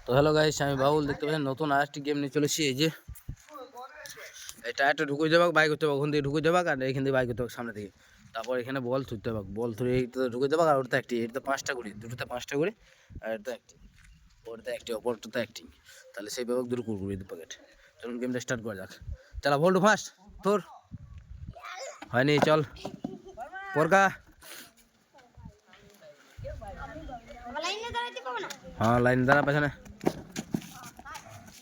তো hello guys, আমি বাবুল। দেখতে পাচ্ছেন নতুন আরেকটি গেম নিয়ে চলেছি। এই যে এটা একটা ঢুকে যাবাক, বাইক করতে হবে, ওখান থেকে ঢুকে যাবাক, আর এখান থেকে বাইক করতে হবে সামনে থেকে। তারপর এখানে বল ছুটতে হবে, বল ধরে এইটাতে ঢুকে যাবাক, আর ওটাতে একটি, এটাতে 5টা করে, দুটোতে 5টা করে, আর এটা একটি, ওটাতে একটি, অপরটাতে একটি। তাহলে সেই ব্যাপার দুটো কুরকুরি 2 প্যাকেট। চলুন গেমটা স্টার্ট করা যাক। চালা ভোল্টু ফার্স্ট। তোর হয়নি, চল পরকা। হ্যাঁ, লাইন দাঁড়া পেছনে।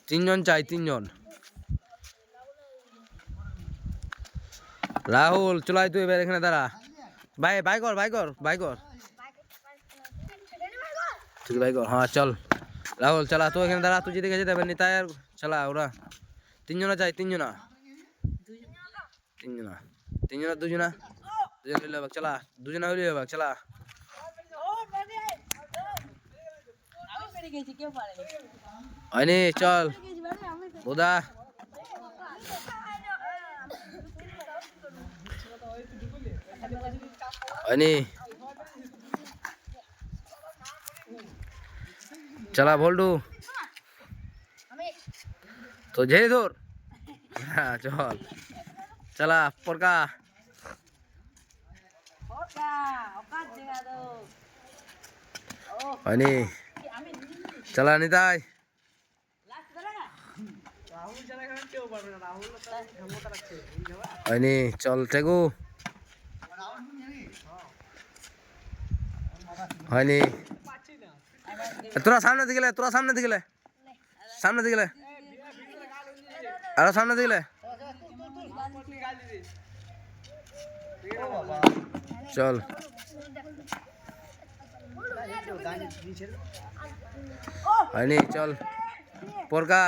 3 জন চাই, 3 জন। রাহুল চলাই তুই এবার এখানে দাঁড়া। বাই কর তুই বাই কর। হ্যাঁ চল রাহুল, চালা তুই এখানে দাঁড়া। তুই যেদিকে যেতে পারবি তাই, আর চালা। ওরা 3 জনা চাই, 3 জনা, 2 জনা হইলে হবে। চালা 2 জনা হইলে হবে। চালা হয়নি, চল বোদা। হয়নি, চালা ভোল্টু। তো যেই ধর। হ্যাঁ চল, চালা পরকা। হয়নি, চালা নিতাই। হয়নি, চল টেকু। হয়নি, তোরা সামনে দিকে, সামনে দিকে, আরো সামনে দিকে। চল হয়নি, চল পরকা।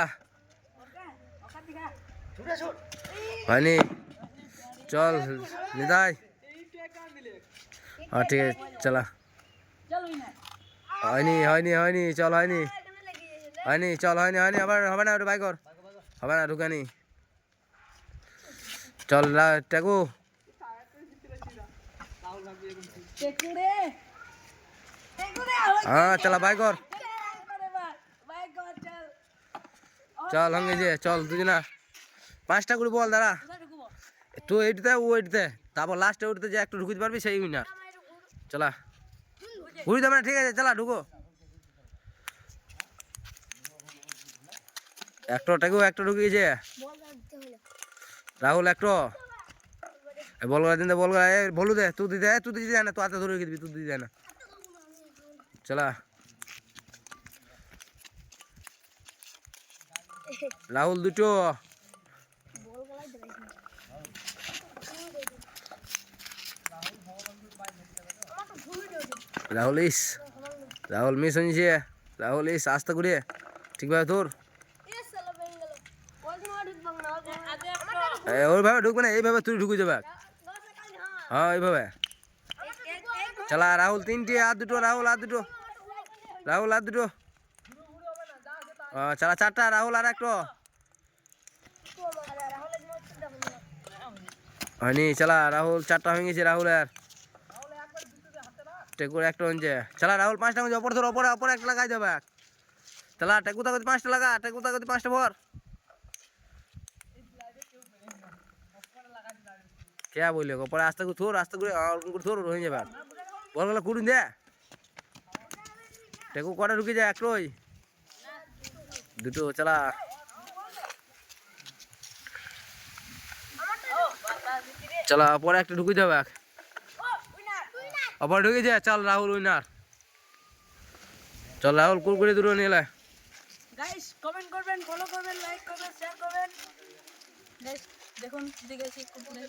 হয়নি, চল নিতাই। হ্যাঁ ঠিক আছে, চলা। হয়নি, চল হয়নি, চল হয়নি, আবার হবে না, ওটা বাই কর। হবে না, ঢুকানি। চল টেকু। হ্যাঁ চলা বাই কর। চল হঙ্গে যে, চল দুজনা 5টা করে বল দাঁড়া। তুই এইটাতে, ও এইটাতে, তারপর লাস্টে ওইটাতে যে একটু ঢুকিতে পারবি সেই উইনার। চলা ঘুরি দেবে না, ঠিক আছে, চলা ঢুকো। একটা ঢুকিয়েছে রাহুল। একটা বল করা দিন, বল করা বলু দে। তুই দিতে যায় না, তুই হাতে ধরে রেখে দিবি, তুই দিতে যায় না। চলা রাহুল, 2টো। রাহুল মিস হয়েছে। রাহুল আস্তে করে ঠিকভাবে তোর। ওইভাবে ঢুকবে না, এইভাবে তুই ঢুকে যাবে। হ্যাঁ এইভাবে। চলা রাহুল 3টে, আর 2টো। রাহুল আর 2টো। চলা 4টা। রাহুল আর 1টো। হয়নি, চলা রাহুল 4টা হয়ে গেছে। রাহুল আর টেকুর 1টা হয়েছে। চলা রাহুল 5টা হয়েছে। অপর ধর, অপর একটা লাগাই যাবে। চলা টেকু তাকে 5টা লাগা, 5টা ভর। কে বললে পরে আস্তে করে থোর, থোর হয়ে যাবে। বলগুলো কুড়ি দে। টেকু কটা ঢুকে যায়? 1টোই, 2টো। চলা পরে একটা ঢুকে যাবে। আবার ঢুকে যায়। চল রাহুল উইনার। চল রাহুল কুরকুরি দুটো নিলে। গাইস কমেন্ট করবেন, ফলো করবেন, লাইক করবেন, শেয়ার করবেন। গাইস দেখুন, দিকে কুরকুরি।